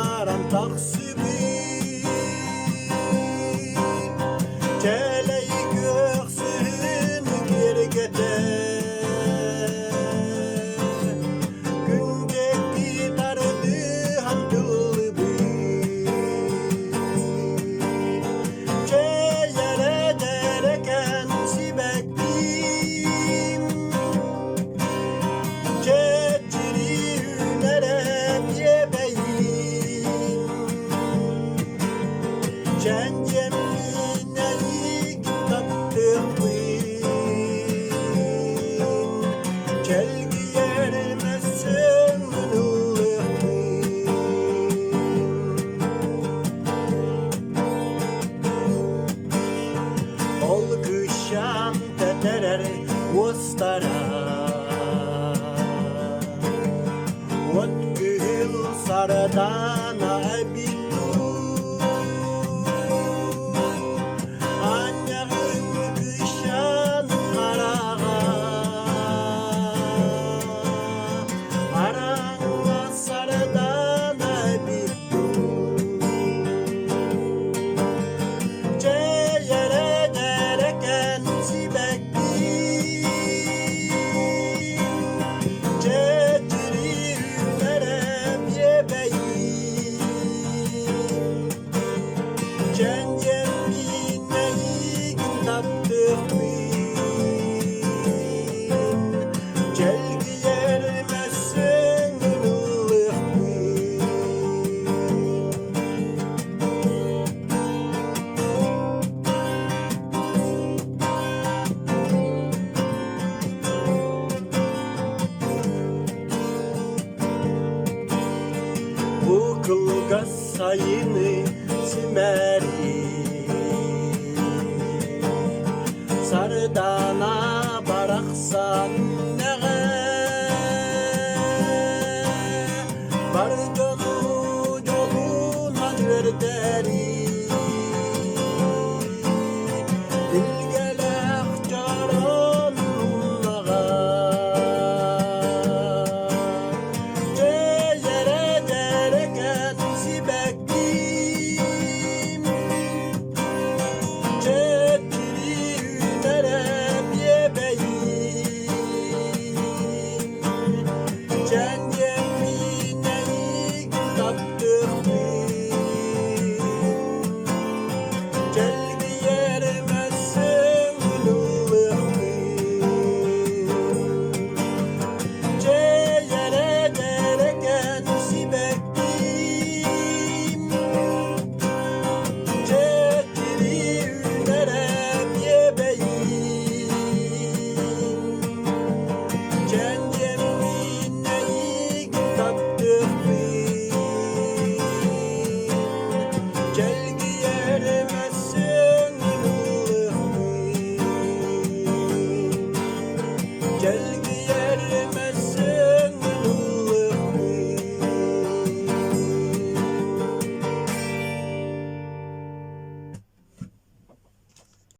baran taksibi Çeleği göksün geri getir Gündeki tardı handıllı bir Çeyere dereken sibektim Çeciri hünere biyebeyim Cencemine Kelgi yermezsen ılıhtım Ol kışan teterer ustara Ot gül saradana ebitu Anyağın kışan arağa Aranga saradana ebitu Çeyere dereken sibektim Çeciri hünerem yebeyim Cencem bineyi taptıkmin Celgi yermezsen ılıhtmin Bu kılga sayını simeri Sardana baraksan neğe Bardağın yoluna derderi